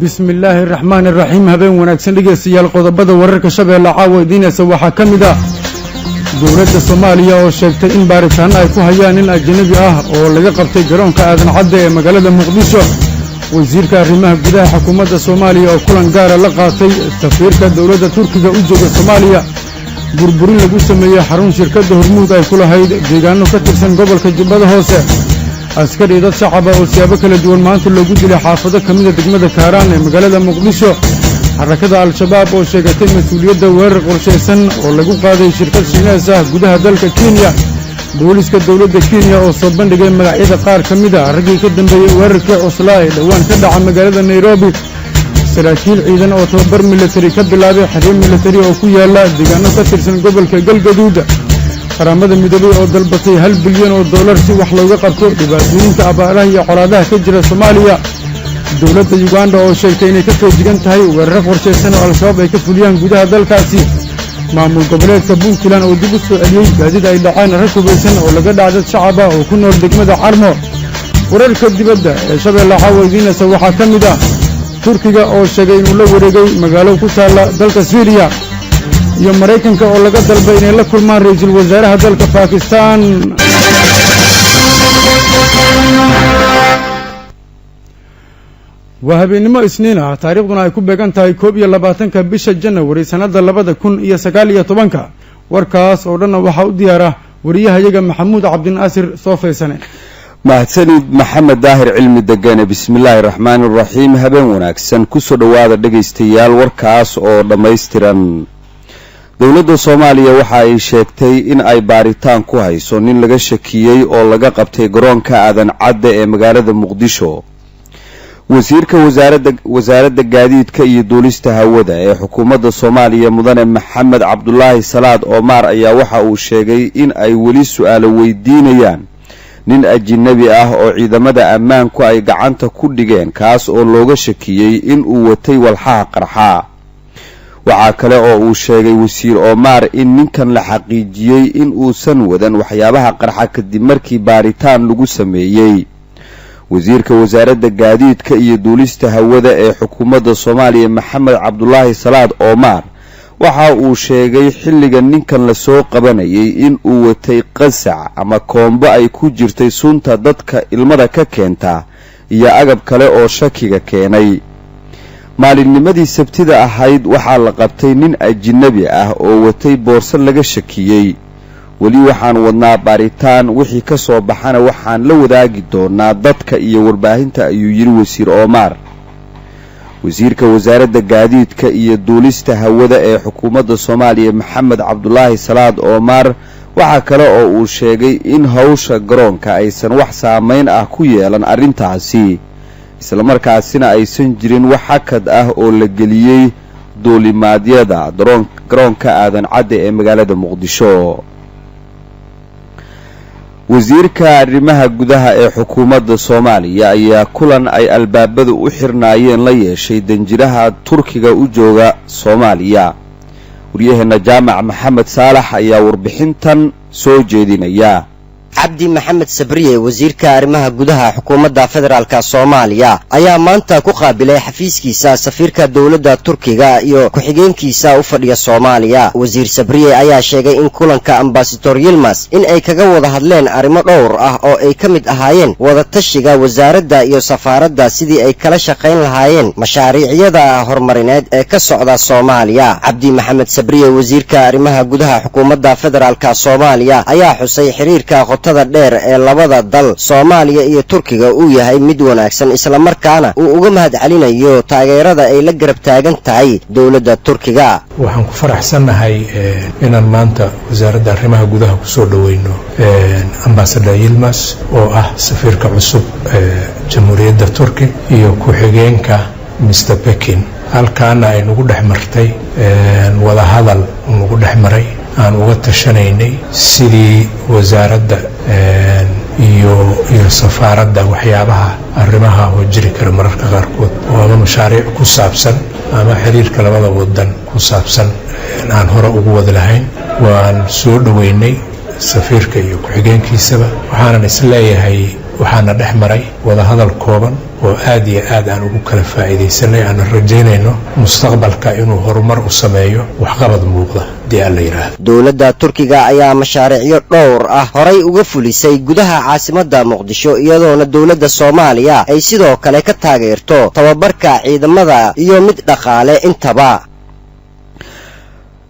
بسم الله الرحمن الرحيم هبين وناكسن dhegeystayaal qodobada wararka shabeelle caawidiinaysa waxa kamid ah dowladda Soomaaliya oo sheegtay in baaritaan ay ku hayaan in ajnabi ah oo laga qabtay garoonka aadan cadde ee magaalada Muqdisho wasiirka arrimaha gudaha xukuumadda Soomaaliya oo kulan gaar ah la qaatay safiirka dowladda Turkiga u jooga Soomaaliya burburin lagu sameeyay xarun shirkadda Hormuud ay ku lahayd deegaano ka tirsan gobolka Jubbada Hoose askari dad shacab ah oo siyaabo kala duwan maanta loogu dilay xaafado kamid ah degmada Kaaraan ee magaalada Muqdisho xarakada al-shabaab oo sheegatay mas'uuliyadda weerar qorsheysan oo lagu qaaday shirkad Shiinees ah gudaha dalka Kenya booliska dowladda Kenya oo soo bandhigay magacyada qaar kamid ah raggii ka dambeeyay weerarkii cuslaa ee dhawaan ka dhacay magaalada Nairobi saraakiil ciidan oo tababar military ka bilaabay xarun military oo ku yaala deegaano ka tirsan gobolka Galgaduud qaramada midoobay oo dalbatay $1 bilyan oo dollar si wax looga qabto dhibaatooyinka abaaraha iyo colaadaha ka jira Soomaaliya dowladda Uganda oo sheegtay inay ka feejigan tahay weerar qorsheysan oo al-shabaab ay ka fuliyaan gudaha dalkaasi maamul goboleedka Puntland oo dib u soo celiyay gaadiid ay dhacaan rasubaysan oo laga dhacay shacab ah oo ku nool degmada Carmo wararka dibadda ee shabeelle caawidiinaysa waxa kamid ah Turkiga oo sheegay inuu la wareegay Magaalo kutalo Dalka Siiriya iyo Mareykanka oo laga dalbay inay la kulmaan ra'iisul wasaaraha dalka Pakistan وهابينimo isniin ah taariikhduna ay ku beegan tahay 22ka bisha January sanada 2019 warkaas oo dhan waxa u diyaara wariyahayaga Maxamuud Cabdinaasir Soofeysane mahadsanid maxamed daahir cilmi degane bismillaahir rahmaanir rahiim habeen wanaagsan ku soo dhawaada dhageystayaal warkaas oo dhameystiran dowladda Soomaaliya waxa ay sheegtay in ay baaritaan ku hayso nin laga shakiyay oo laga qabtay garoonka aadan cadde ee magaalada Muqdisho wasiirka wasaaradda gaadiidka iyo duulista hawada ee xukuumadda Soomaaliya mudane Maxamed Cabdullaahi Salaad Omar ayaa waxa uu sheegay in ay wali su'aalo weydiinayaan nin ajnabi ah oo ciidamada ammaanku ay gacanta ku dhigeen kaas oo looga shakiyay in uu watay walxaha qarxa waxa kale oo uu sheegay wasiir Omar in ninkan la xaqiijiyay in uu san wadan waxyaabaha qarxa kadib markii baaritaan lagu sameeyay wasiirka wasaaradda gaadiidka iyo duulista hawada ee xukuumadda Soomaaliya Maxamed Cabdullaahi Salaad Omar waxa uu sheegay xilliga ninkan la soo qabanayay in uu watay qasac ama koombo ay ku jirtay sunta dadka ilmada ka keenta iyo agab kale oo shakiga keenay maalinnimadii Sabtida ahayd waxa la qabtay nin ajnabi ah oo watay boorso laga shakiyay wali waxaan wadnaa baaritaan wixii ka soo baxana waxaan la wadaagi doonaa dadka iyo warbaahinta ayuu yiri wasiir Omar wasiirka wasaaradda gaadiidka iyo duulista hawada ee xukuumadda Soomaaliya Maxamed Cabdullaahi Salaad Omar waxa kale oo uu sheegay in hawsha garoonka aysan wax saameyn ah ku yeelan arintaasi isla markaasina aysan jirin wax hakad ah oo la geliyay duulimaadyada garoonka aadan cadde ee magaalada Muqdisho wasiirka arrimaha gudaha ee xukuumadda Soomaaliya ayaa kulan ay albaabada u xirnaayeen la yeeshay danjiraha Turkiga u jooga Soomaaliya wariyaheena Jaamac Maxamed Saalax ayaa warbixintan soo jeedinaya cabdi maxamed sabriye wasiirka arrimaha gudaha xukuumadda federaalka Soomaaliya ayaa maanta ku qaabilay xafiiskiisa safiirka dawladda Turkiga iyo ku-xigeenkiisa u fadhiya Soomaaliya wasiir sabriye ayaa sheegay in kulanka ambassador Yilmaz in ay kaga wada hadleen arrimo dhowr ah oo ay kamid ahaayeen wada tashiga wasaaradda iyo safaaradda sidii ay kala shaqeyn lahaayeen mashaariicda horumarineed ee ka socda Soomaaliya cabdi maxamed sabriye wasiirka arrimaha gudaha xukuumadda federaalka Soomaaliya ayaa xusay xiriirka dheer ee labada dal Soomaaliya iyo Turkiga uu yahay mid wanaagsan isla markaana uu uga mahad celinayo taageerada ay la garab taagan tahay dawladda Turkiga waxaan ku faraxsanahay inaan maanta wasaaradda arrimaha gudaha ku soo dhaweyno ambassador Yilmaz oo ah safiirka cusub jamhuuriyadda Turkiga iyo ku-xigeenka Mr. Pekin halkaana ay nagu dhexmartay wada hadal nagu dhexmaray aan uga tashanaynay sidii wasaaradda iyo safaaradda waxyaabaha arrimaha oo jiri kara mararka qaarkood oo ama mashaariic ku saabsan ama xiriirka labada wadan ku saabsan aan hore ugu wada lahayn waan soo dhaweynay safiirka iyo ku-xigeenkiisaba waxaanan isleeyahay waxaana dhex maray wada hadal kooban oo aad iyo aad aan ugu kala faa'iideysanay aan rajaynayno mustaqbalka inuu horumar u sameeyo waxqabad muuqda hadii alla yiraahdo. dowladda Turkiga ayaa mashaariicyo dhowr ah horay uga fulisay gudaha caasimadda Muqdisho iyadoona dowladda Soomaaliya ay sidoo kale ka taageerto tababarka ciidamada iyo mid dhaqaale intaba.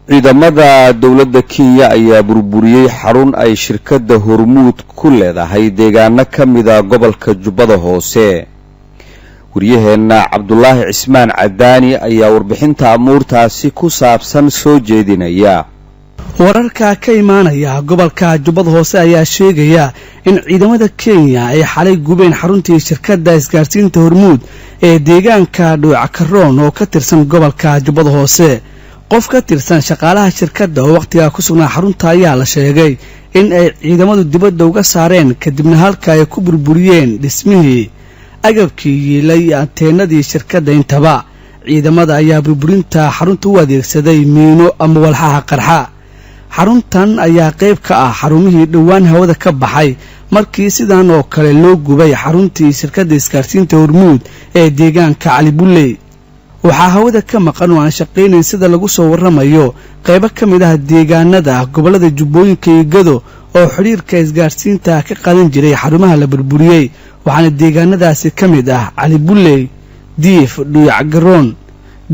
ciidamada dowladda Kenya ayaa burburiyay xarun ay shirkadda Hormuud ku leedahay deegaano ka mid ah gobolka Jubbada Hoose. wariyaheena Cabdullaahi Cismaan Cadaani ayaa warbixinta amuurtaasi ku saabsan soo jeedinaya. wararka ka imaanaya gobolka Jubbada Hoose ayaa sheegaya in ciidamada Kenya ay xalay gubeen xaruntii shirkadda isgaarsiinta Hormuud ee deegaanka Dhuucakaroon oo ka tirsan gobolka Jubbada Hoose. qof ka tirsan shaqaalaha shirkadda oo waqtiga ku sugnaa xarunta ayaa la sheegay in ay ciidamadu dibadda uga saareen kadibna halka ay ku burburiyeen dhismihii agabkii yeelay anteenadii shirkadda intaba. ciidamada ayaa burburinta xarunta u adeegsaday miino ama walxaha qarxa. xaruntan ayaa qayb ka ah xarumihii dhowaan hawada ka baxay markii sidan oo kale loo gubay xaruntii shirkadda isgaarsiinta Hormuud ee deegaanka Cali Bulley. waxaa hawada ka maqan oo aan shaqaynayn sida lagu soo waramayo qaybo ka mid ah deegaanada gobolada Jubbooyinka iyo Gado oo xiriirka isgaarsiinta ka qadan jiray xarumaha la burburiyay. waxaana deegaanadaasi ka mid ah Cali Bulley, Diif, Dhuucakaroon,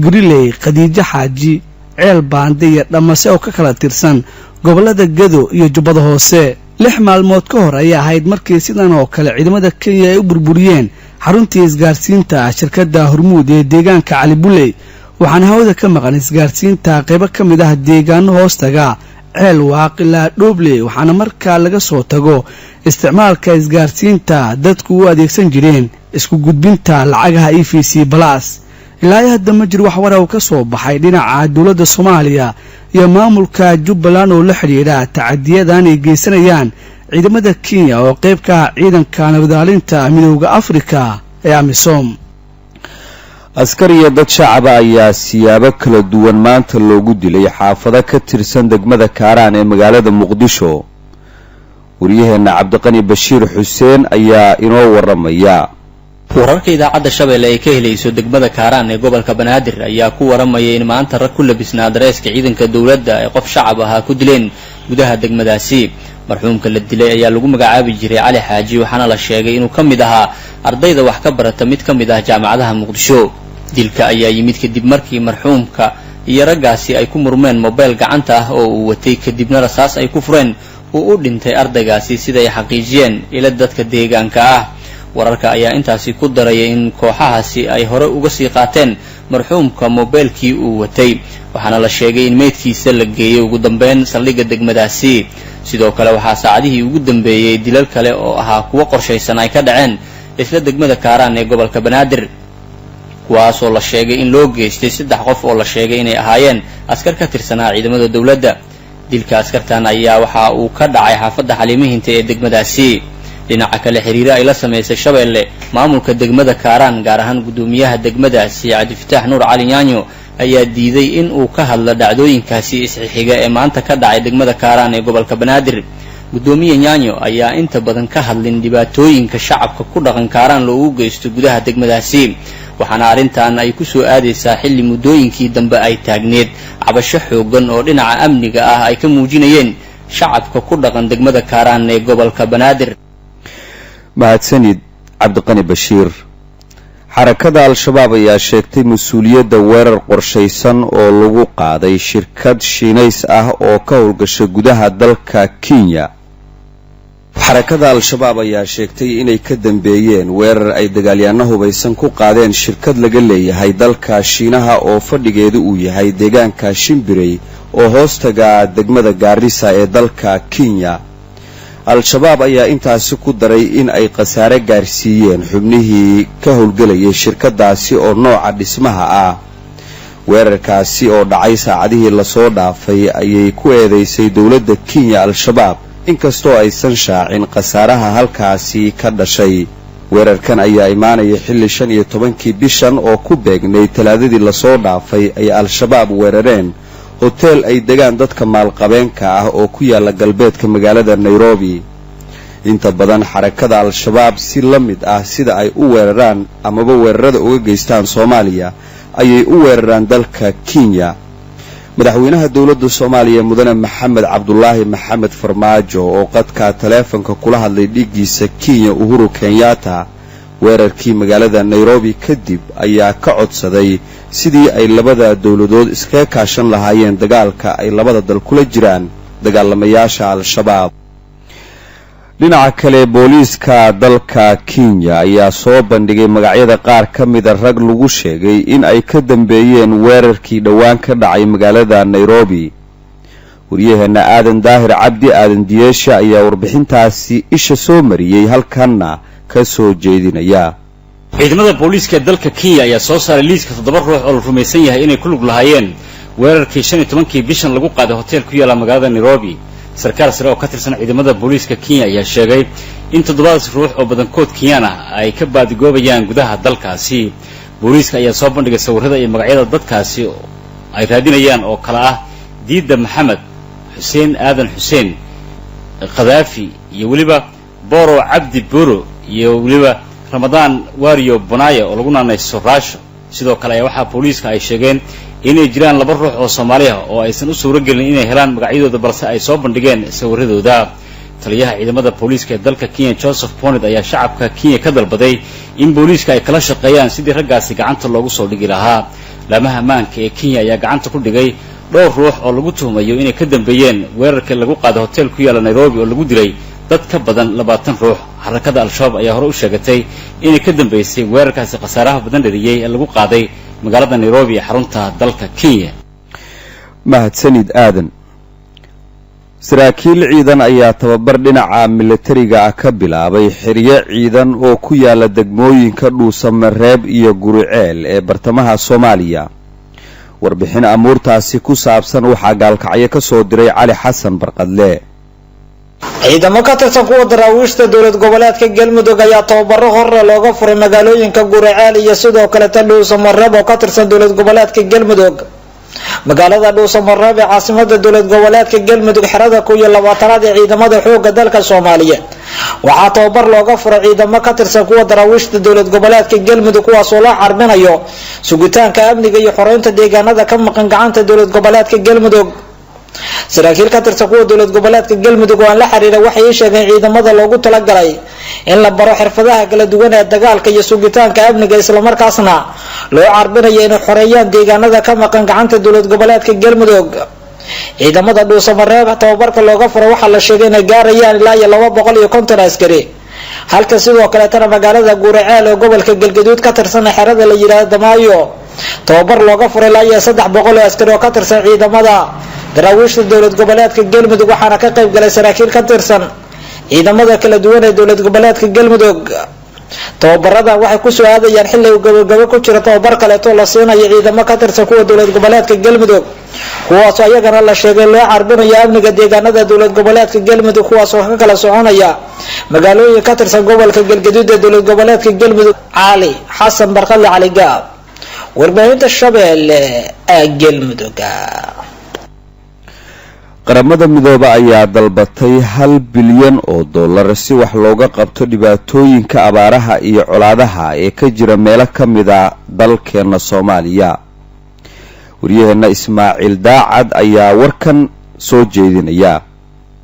Griley, Khadiija Xaaji, Ceel Baande iyo Dhamase oo ka kala tirsan gobolada Gado iyo Jubbada Hoose. 6 maalmood ka hor ayaa ahayd markii sidan oo kale ciidamada Kenya ay u burburiyeen xaruntii isgaarsiinta shirkadda Hormuud ee deegaanka Cali Bulley. waxaana hawada ka maqan isgaarsiinta qaybo ka mid ah deegaano hoostaga Ceel Waaq ilaa Dhoble. waxaana markaa laga soo tago isticmaalka isgaarsiinta dadku u adeegsan jireen isku gudbinta lacagaha EFC Plus. ilaa hadda ma jiro wax warar ka soo baxay dhinaca dowladda Soomaaliya iyo maamulka Jubbaland oo la xiriira tacadiyadan ay geysanayaan ciidamada Kenya oo qayb ka ah ciidanka nabadgelyada midowga Afrika ee AMISOM. askariya dad shacab ayaa siyaabo kala duwan maanta loogu dilay xaafado ka tirsan degmada Kaaraan ee magaalada Muqdisho. wariyaheena Cabdiqani Bashiir Xuseen ayaa inoo waramaya. wararka idaacadda Shabeelle ay ka helayso degmada Kaaraan ee gobolka Banaadir ayaa ku waramaya in maanta rag ku labisnaa dareeska ciidanka dawladda ay qof shacab ah ku dileen gudaha degmadaasi. marxuumka la dilay ayaa lagu magacaabi jiray Cali Xaaji waxaana la sheegay inuu ka mid ahaa ardayda wax ka barata mid ka mid ah jaamacadaha Muqdisho. dilka ayaa yimid kadib markii marxuumka iyo raggaasi ay ku murmeen mobile gacanta ah oo uu watay kadibna rasaas ay ku fureen uu u dhintay ardaygaasi sida ay xaqiijiyeen ila dadka deegaanka ah. wararka ayaa intaasi ku darayay in kooxahaasi ay hore uga sii qaateen marxuumka mobilkii uu watay waxaana la sheegay in meydkiisa la geeyay ugu dambeyn saldhigga degmadaasi. sidoo kale waxaa saacadihii ugu dambeeyay dilal kale oo ahaa kuwa qorshaysan ay ka dhaceen isla degmada Kaaraan ee gobolka Banaadir kuwaasoo la sheegay in loo geystay 3 qof oo la sheegay inay ahaayeen askar ka tirsanaa ciidamada dawladda. dilka askartan ayaa waxa uu ka dhacay xaafadda Xaliimihiinta ee degmadaasi. dhinaca kale xiriir ay la sameysay Shabeelle maamulka degmada Kaaraan gaar ahaan gudoomiyaha degmadaasi Cabdifataax Nuur Cali Yaanyo ayaa diiday in uu ka hadlo dhacdooyinkaasi isxiga ee maanta ka dhacay degmada Kaaraan ee gobolka Banaadir. gudoomiye Yaanyo ayaa inta badan ka hadlin dhibaatooyinka shacabka ku dhaqan Kaaraan loogu geysto gudaha degmadaasi. waxaana arintan ay ku soo aadaysaa xilli muddooyinkii dambe ay taagneed cabasho xoogan oo dhinaca amniga ah ay ka muujinayeen shacabka ku dhaqan degmada Kaaraan ee gobolka Banaadir. mahadsanid Cabdiqani Bashiir. xarakada al-shabaab ayaa sheegtay mas'uuliyadda weerar qorshaysan oo lagu qaaday shirkad Shiinays ah oo ka howlgasha gudaha dalka Kenya. xarakada al-shabaab ayaa sheegtay inay ka dambeeyeen weerar ay dagaalyahanno hubaysan ku qaadeen shirkad laga leeyahay dalka Shiinaha oo fadhigeedu uu yahay deegaanka Shimbirey oo hoostaga degmada Gaarisa ee dalka Kenya. al-shabaab ayaa intaasi ku daray in ay khasaare gaarsiiyeen xubnihii ka howlgelayay shirkadaasi oo nooca dhismaha ah. weerarkaasi oo dhacay saacadihii la soo dhaafay ayay ku eedeysay dawladda Kenya al-shabaab inkastoo aysan shaacin khasaaraha halkaasi ka dhashay. weerarkan ayaa imaanaya xilli 15 bishan oo ku beegnay talaadadii la soo dhaafay ay al-shabaab weerareen hotel ay degaan dadka maalqabeenka ah oo ku yaala galbeedka magaalada Nairobi. inta badan xarakada al-shabaab si la mid ah sida ay u weeraraan amaba weerarada uga geystaan Soomaaliya ayay u weeraraan dalka Kenya. madaxweynaha dawladda Soomaaliya mudane Maxamed Cabdullaahi Maxamed Farmaajo oo qadka taleefanka kula hadlay dhigiisa Kenya Uhuru Kenyatta weerarkii magaalada Nairobi kadib ayaa ka codsaday sidii ay labada dawladood iska kaashan lahaayeen dagaalka ay labada dal kula jiraan dagaalamayaasha al-shabaab. dhinaca kale booliiska dalka Kenya ayaa soo bandhigay magacyada qaar ka mid ah rag lagu sheegay in ay ka dambeeyeen weerarkii dhawaan ka dhacay magaalada Nairobi. wariyaheena aadan daahir cabdi aadan diyeesha ayaa warbixintaasi isha soo mariyay halkanna ka soo jeedinaya. ciidamada booliiska dalka Kenya ayaa soo saaray liiska 7 ruux oo la rumaysan yahay inay ku lug lahaayeen weerarkii 15kii bishan lagu qaaday hotel ku yaala magaalada Nairobi. sarkaal sare oo ka tirsan ciidamada booliiska Kenya ayaa sheegay in 7 ruux oo badankood Kenyan ah ay ka baadigoobayaan gudaha dalkaasi. booliiska ayaa soo bandhigay sawirrada iyo magacyada dadkaasi ay raadinayaan oo kala ah Diida Maxamed, Xuseen Aadan Xuseen, Qadaafi iyo waliba Boro Cabdi Boro iyo waliba Ramadaan Wariyo Bonaya oo lagu naanayso Raasho. sidoo kale ayaa waxa booliiska ay sheegeen inay jiraan 2 ruux oo Soomaali ah oo aysan u suuro gelin inay helaan magacyadooda balse ay soo bandhigeen sawirradooda. taliyaha ciidamada booliiska ee dalka Kenya Joseph Ponit ayaa shacabka Kenya ka dalbaday in booliiska ay kala shaqeeyaan sidii raggaasi gacanta loogu soo dhigi lahaa. laamaha ammaanka ee Kenya ayaa gacanta ku dhigay 2 ruux oo lagu tuhumayo inay ka dambeeyeen weerarkii lagu qaaday hotel ku yaala Nairobi oo lagu dilay dad ka badan 20 ruux. xarakada al-shabaab ayaa hore u sheegatay inay ka dambeysay weerarkaasi khasaaraha badan dhaliyay ee lagu qaaday magaalada Nairobi ee xarunta dalka Kenya. mahadsanid aadan. saraakiil ciidan ayaa tababar dhinaca militariga ah ka bilaabay xiriye ciidan oo ku yaala degmooyinka Dhuusamareeb iyo Guriceel ee bartamaha Soomaaliya. warbixin amuurtaasi ku saabsan waxaa gaalkacyo ka soo diray Cali Xasan Barqadle. ciidamo ka tirsan kuwa daraawiishta dawlad goboleedka Galmudug ayaa tababaro hore looga furay magaalooyinka Guriceel iyo sidoo kale Dhuusamareeb oo ka tirsan dawlad goboleedka Galmudug. magaalada Dhuusamareeb ee caasimadda dawlad goboleedka Galmudug xirada ku yaal 20aad ee ciidamada xoogga dalka Soomaaliya waxaa tababar looga furay ciidamo ka tirsan kuwa daraawiishta dawlad goboleedka Galmudug kuwaas oo la carbinayo sugitaanka amniga iyo xoreynta deegaanada ka maqan gacanta dawlad goboleedka Galmudug. saraakiil ka tirsan kuwa dawlad goboleedka Galmudug oo la xiriira waxay sheegeen ciidamada loogu talagalay in la baro xirfadaha kala duwan ee dagaalka iyo sugitaanka amniga isla markaasna loo carbinayo inay xoreeyaan deegaanada ka maqan gacanta dawlad goboleedka Galmudug. ciidamada Dhuusamareeb tababarka looga furo waxaa la sheegay inay gaarayaan ilaa 250 askari halka sidoo kale tan magaalada Guriceel oo gobolka Galgaduud ka tirsan xerada la yiraahdo Damaayo tababar looga furay ilaa 300 askari oo ka tirsan ciidamada daraawiishta dawlad goboleedka Galmudug waxaana ka qayb galay saraakiil ka tirsan ciidamada kala duwan ee dawlad goboleedka Galmudug. tababarada waxay ku soo aadayaan xilli uu gabagabo ku jira tababar kale oo la siinayo ciidamo ka tirsan kuwa dawlad goboleedka Galmudug kuwaas oo ayagana la sheegay loo carbinayo amniga deegaanada dawlad goboleedka Galmudug kuwaas oo ka kala soconaya magaalooyin ka tirsan gobolka Galgaduud ee dawlad goboleedka Galmudug. Cali Xasan Barqadle Cali Gaab warbaahinta Shabeelle ee Galmudug. qaramada midooba ayaa dalbatay $1 bilyan oo dollar si wax looga qabto dhibaatooyinka abaaraha iyo colaadaha ee ka jira meelo ka mid ah dalkeena Soomaaliya. wariyaheena Ismaaciil Daacad ayaa warkan soo jeedinaya.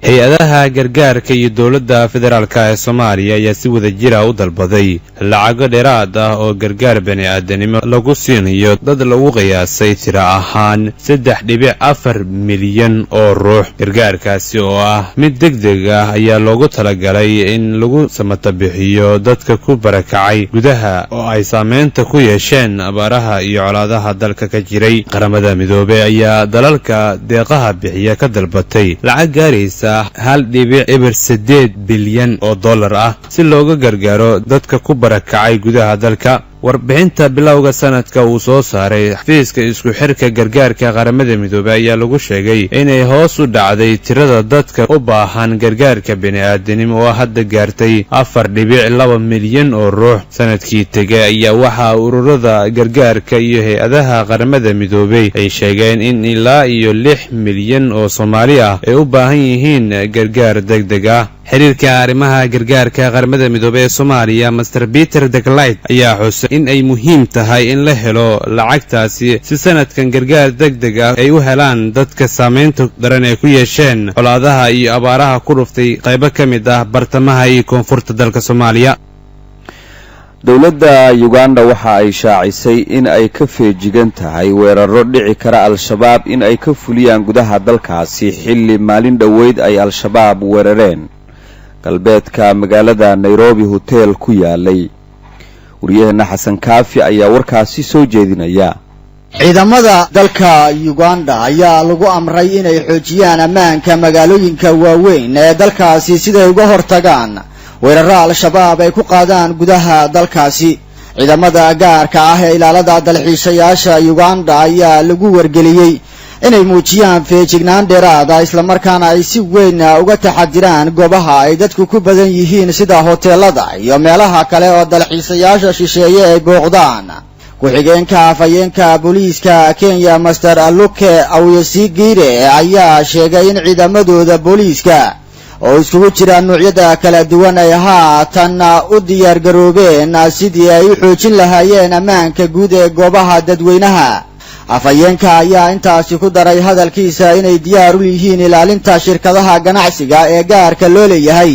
hay-adaha gargaarka iyo dowladda federaalka ee Soomaaliya ayaa si wada jir ah u dalbaday lacago dheeraad ah oo gargaar bani'aadanimo lagu siinayo dad lagu qiyaasay tiro ahaan 3.4 milyan oo ruux. gargaarkaasi oo ah mid degdeg ah ayaa loogu talagalay in lagu samata bixiyo dadka ku barakacay gudaha oo ay saameynta ku yeesheen abaaraha iyo colaadaha dalka ka jiray. qaramada midoobay ayaa dalalka deeqaha bixiya ka dalbatay lacag gaaraysa 1.8 bilyan oo dollar ah si looga gargaaro dadka ku barakacay gudaha dalka. warbixinta bilowga sanadka uu soo saaray xafiiska isku xirka gargaarka qaramada midoobay ayaa lagu sheegay inay hoos u dhacday tirada dadka u baahan gargaarka bini'aadanimo oo hadda gaartay 4.2 milyan oo ruux. sanadkii tegay ayaa waxa ururada gargaarka iyo hay-adaha qaramada midoobay ay sheegeen in ilaa iyo 6 milyan oo Soomaali ah ay u baahan yihiin gargaar degdeg ah. xiriirka arrimaha gargaarka qaramada midoobay ee Soomaaliya Mr. Peter Deglite ayaa xusay in ay muhiim tahay in la helo lacagtaasi si sanadkan gargaar degdeg ah ay u helaan dadka saameynta daran ee ku yeesheen colaadaha iyo abaaraha ku dhuftay qaybo ka mid ah bartamaha iyo koonfurta dalka Soomaaliya. dowladda Uganda waxa ay shaacisay in ay ka feejigan tahay weeraro dhici kara al-shabaab in ay ka fuliyaan gudaha dalkaasi xilli maalin dhaweyd ay al-shabaab weerareen galbeedka magaalada Nairobi hotel ku yaalay. wariyahana Xasan Kaafi ayaa warkaasi soo jeedinaya. ciidamada dalka Uganda ayaa lagu amray inay xoojiyaan ammaanka magaalooyinka waaweyn ee dalkaasi siday uga hortagaan weerarada al-shabaab ay ku qaadaan gudaha dalkaasi. ciidamada gaarka ah ee ilaalada dalxiisayaasha Uganda ayaa lagu wargeliyay inay muujiyaan feejignaan dheeraad ah isla markaana ay si weyn uga taxadiraan goobaha ay dadku ku badan yihiin sida hoteelada iyo meelaha kale oo dalxiisayaasha shisheeye ay booqdaan. ku-xigeenka afhayeenka booliiska Kenya Mr. Luke Awyesigire ayaa sheegay in ciidamadooda booliiska oo isugu jira noocyada kala duwan ay haatan u diyaar garoobeen sidii ay u xoojin lahaayeen ammaanka guud ee goobaha dadweynaha. afhayeenka ayaa intaasi ku daray hadalkiisa inay diyaar u yihiin ilaalinta shirkadaha ganacsiga ee gaarka loo leeyahay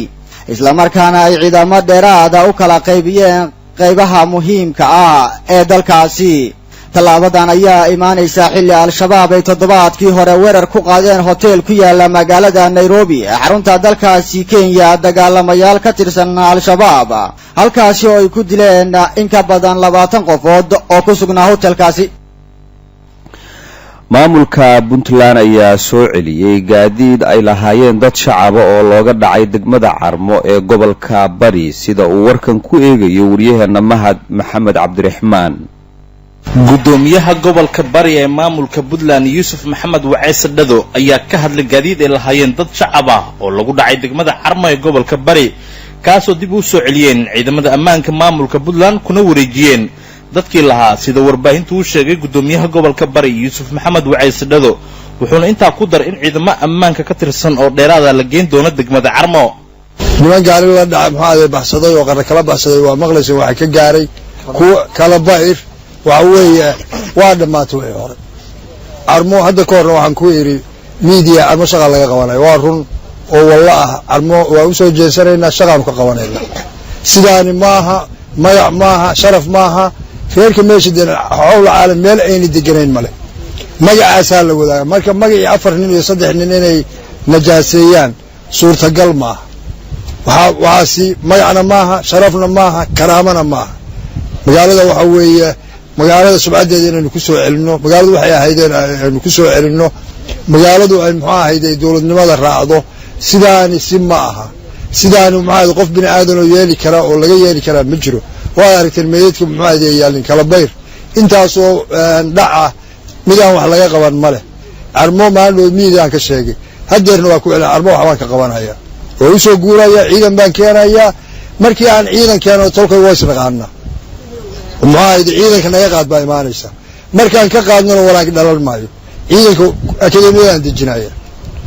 isla markaana ay ciidamo dheeraad ah u kala qaybiyeen qaybaha muhiimka ah ee dalkaasi. tallaabadan ayaa imaanaysa xilli al-shabaab ay toddobaadkii hore weerar ku qaadeen hotel ku yaala magaalada Nairobi xarunta dalkaasi Kenya dagaalamayaal ka tirsan al-shabaab halkaasi oo ay ku dileen in ka badan 20 qofood oo ku sugnaa hotelkaasi. maamulka Puntland ayaa soo celiyay gaadiid ay lahaayeen dad shacab oo looga dhacay degmada Carmo ee gobolka Bari sida uu warkan ku eegayo wariyahana Mahad Maxamed Cabdiraxmaan. gudoomiyaha gobolka Bari ee maamulka Puntland Yusuf Maxamed Waceys Dhado ayaa ka hadlay gaadiid ay lahaayeen dad shacab ah oo lagu dhacay degmada Carmo ee gobolka Bari kaasoo dib u soo celiyeen ciidamada ammaanka maamulka Puntland kuna wareejiyeen dadkii lahaa sida warbaahintu uu sheegay gudoomiyaha gobolka Bari Yusuf Maxamed Waceys Dhado wuxuuna intaa ku dar in ciidamo ammaanka ka tirsan oo dheeraad la geyn doono degmada Carmo. niman gaari la dhacay maxaa baxsaday oo qarra kala baxsaday waa maqlaysan waxa ka gaaray ku kala baayir waxa weeye waa dhamaatay hore. Carmo hadda ka horna waxaan ku yiri media ama shaqa laga qabanayo waa run oo wallaah Carmo waa u soo jeesanayna shaqaan ka qabanayna sidaani maaha magac maaha sharaf maaha feerka meeshadeen xawla caalam meel ayna deganeen male magacaasa la wadaaga marka magacii 4 nin iyo 3 nin inay najaaseeyaan suurtagal maaha waxaasi magacna maaha sharafna maaha karaamana maaha. magaalada waxa weeye magaalada subcadeeda inaynu ku soo celino magaaladu waxay ahaydeen aynu ku soo celino magaaladu ay muxuu ahaydee dawladnimada raacdo sidaani si ma aha sidaani maxaa qof bini aadan oo yeeli kara oo laga yeeli kara ma jiro. waa aragteen meedka muxuu ahaydee yaalin kala bayr intaas oo dhaca midaan wax laga qaban male. Carmo maandoo miidaan ka sheegay hadeerna waa ku celin Carmo wax baan ka qabanaya oo soo guuraya ciidan baan keenaya markii aan ciidan keeno tolkay way isnaqaana maxaa ciidanka naga qaad baa imaanaysa markaan ka qaadno walaag dhalal maayo ciidanka akademiyada dejinaya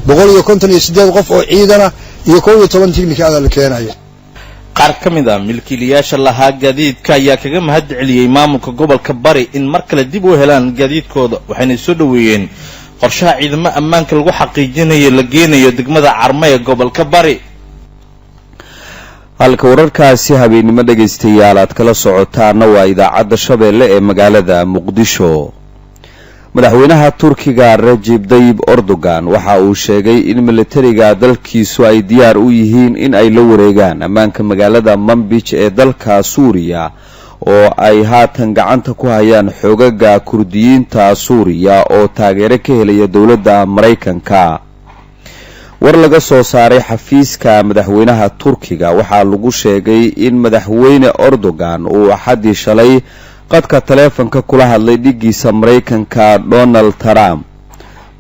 158 qof oo ciidana iyo 12 tiknikada la keenaya. qaar ka mid ah milkiilayaasha lahaa gaadiidka ayaa kaga mahad celiyay maamulka gobolka Bari in mar kale dib u helaan gaadiidkooda waxayna soo dhaweeyeen qorshaha ciidamo ammaanka lagu xaqiijinayo la geenayo degmada Carmo ee gobolka Bari. halka wararkaasi habeenimo dhageystayaal aad kala socotaana waa idaacadda Shabeelle ee magaalada Muqdisho. madaxweynaha Turkiga Recep Tayyip Erdogan waxa uu sheegay in militariga dalkiisu ay diyaar u yihiin in ay la wareegaan ammaanka magaalada Manbij ee dalka Suuriya oo ay haatan gacanta ku hayaan xogaga Kurdiyiinta Suuriya oo taageero ka helaya dawladda Mareykanka. war laga soo saaray xafiiska madaxweynaha Turkiga waxa lagu sheegay in madaxweyne Erdogan uu axadii shalay qadka taleefanka kula hadlay dhigiisa Mareykanka Donald Trump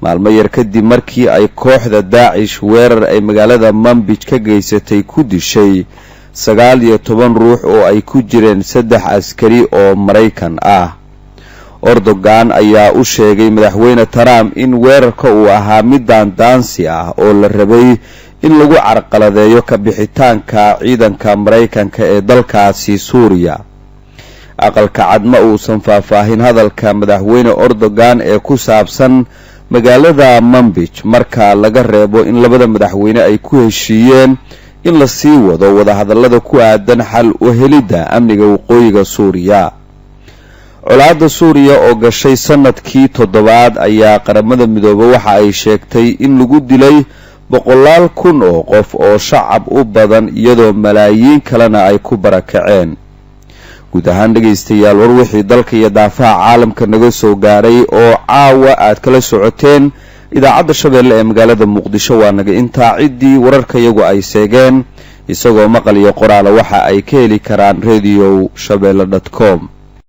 maalmo yar kadib markii ay kooxda Daesh weerar ay magaalada Manbij ka geysatay ku dishay 19 ruux oo ay ku jireen 3 askari oo Mareykan ah. Erdogan ayaa u sheegay madaxweyne Trump in weerarka uu ahaa mid daansi ah oo la rabay in lagu carqaladeeyo ka bixitaanka ciidanka Mareykanka ee dalkaasi Suuriya. aqalka cad ma uusan faahfaahin hadalka madaxweyne Erdogan ee ku saabsan magaalada Manbij marka laga reebo in labada madaxweyne ay ku heshiiyeen in la sii wado wadahadallada ku aadan xal u helidda amniga waqooyiga Suuriya. colaadda Suuriya oo gashay sanadkii 7 ayaa qaramada midoobay waxa ay sheegtay in lagu dilay 100,000 oo qof oo shacab u badan iyadoo malaayiin kalena ay ku barakaceen. guud ahaan dhageystayaal war wixii dalka iyo daafaha caalamka naga soo gaaray oo caawa aad kala socoteen idaacadda Shabeelle ee magaalada Muqdisho waa naga intaa cidii wararka iyagu ay seegeen isagoo maqal iyo qoraal waxa ay ka heli karaan radio shabeelle.com.